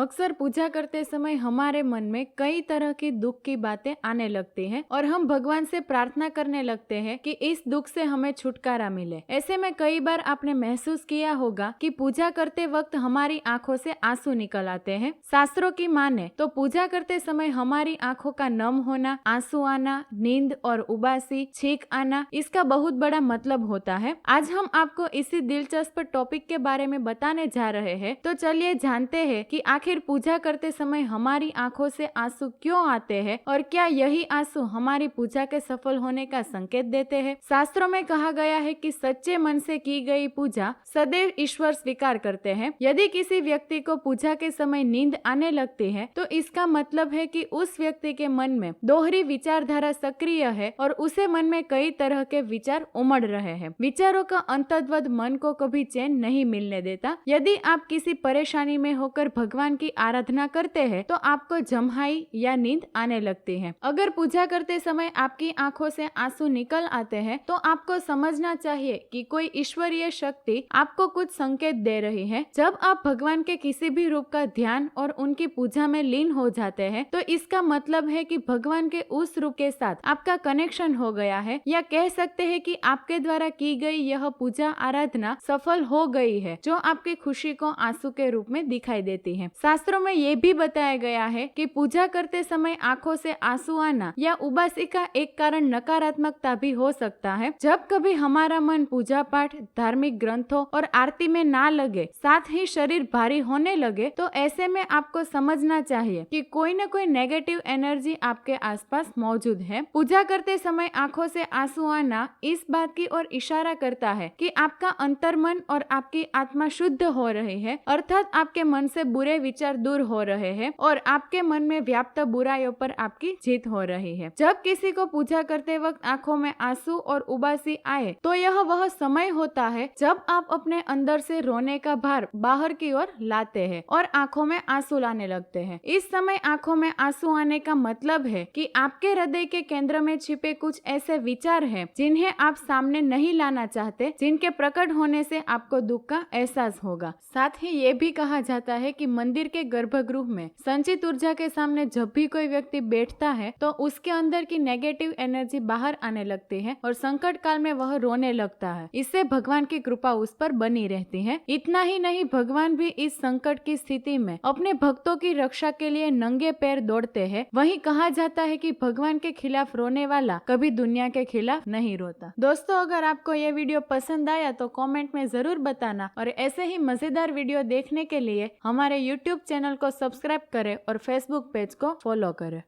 अक्सर पूजा करते समय हमारे मन में कई तरह की दुख की बातें आने लगती हैं और हम भगवान से प्रार्थना करने लगते हैं कि इस दुख से हमें छुटकारा मिले। ऐसे में कई बार आपने महसूस किया होगा कि पूजा करते वक्त हमारी आंखों से आंसू निकल आते हैं। शास्त्रों की माने तो पूजा करते समय हमारी आंखों का नम होना, आंसू आना, नींद और उबासी, छींक आना, इसका बहुत बड़ा मतलब होता है। आज हम आपको इसी दिलचस्प टॉपिक के बारे में बताने जा रहे हैं। तो चलिए जानते हैं कि आखिर पूजा करते समय हमारी आंखों से आंसू क्यों आते हैं और क्या यही आंसू हमारी पूजा के सफल होने का संकेत देते हैं। शास्त्रों में कहा गया है कि सच्चे मन से की गई पूजा सदैव ईश्वर स्वीकार करते हैं। यदि किसी व्यक्ति को पूजा के समय नींद आने लगती है तो इसका मतलब है कि उस व्यक्ति के मन में दोहरी विचारधारा सक्रिय है और उसे मन में कई तरह के विचार उमड़ रहे हैं। विचारों का अंतर्द्वंद मन को कभी चैन नहीं मिलने देता। यदि आप किसी परेशानी में होकर भगवान की आराधना करते हैं तो आपको जम्हाई या नींद आने लगती है। अगर पूजा करते समय आपकी आंखों से आंसू निकल आते हैं तो आपको समझना चाहिए कि कोई ईश्वरीय शक्ति आपको कुछ संकेत दे रही है। जब आप भगवान के किसी भी रूप का ध्यान और उनकी पूजा में लीन हो जाते हैं तो इसका मतलब है कि भगवान के उस रूप के साथ आपका कनेक्शन हो गया है, या कह सकते हैं कि आपके द्वारा की गई यह पूजा आराधना सफल हो गई है, जो आपकी खुशी को आंसू के रूप में दिखाई देती है। शास्त्रों में ये भी बताया गया है कि पूजा करते समय आंखों से आंसू आना या उबासी का एक कारण नकारात्मकता भी हो सकता है। जब कभी हमारा मन पूजा पाठ, धार्मिक ग्रंथों और आरती में ना लगे, साथ ही शरीर भारी होने लगे, तो ऐसे में आपको समझना चाहिए कि कोई न कोई नेगेटिव एनर्जी आपके आसपास मौजूद है। पूजा करते समय आंखों से आंसू आना इस बात की ओर इशारा करता है कि आपका अंतर्मन और आपकी आत्मा शुद्ध हो रही है, अर्थात आपके मन से बुरे विचार दूर हो रहे हैं और आपके मन में व्याप्त बुराइयों पर आपकी जीत हो रही है। जब किसी को पूजा करते वक्त आंखों में आंसू और उबासी आए तो यह वह समय होता है जब आप अपने अंदर से रोने का भार बाहर की ओर लाते हैं और आंखों में आंसू लाने लगते हैं। इस समय आंखों में आंसू आने का मतलब है कि आपके हृदय के केंद्र में छिपे कुछ ऐसे विचार हैं जिन्हें आप सामने नहीं लाना चाहते, जिनके प्रकट होने से आपको दुख का एहसास होगा। साथ ही ये भी कहा जाता है कि मंदिर के गर्भगृह में संचित ऊर्जा के सामने जब भी कोई व्यक्ति बैठता है तो उसके अंदर की नेगेटिव एनर्जी बाहर आने लगती है और संकट काल में वह रोने लगता है। इससे भगवान की कृपा उस पर बनी रहती है। इतना ही नहीं, भगवान भी इस संकट की स्थिति में अपने भक्तों की रक्षा के लिए नंगे पैर दौड़ते हैं। वहीं कहा जाता है कि भगवान के खिलाफ रोने वाला कभी दुनिया के खिलाफ नहीं रोता। दोस्तों, अगर आपको ये वीडियो पसंद आया तो कमेंट में जरूर बताना और ऐसे ही मजेदार वीडियो देखने के लिए हमारे YouTube चैनल को सब्सक्राइब करें और Facebook पेज को फॉलो करें।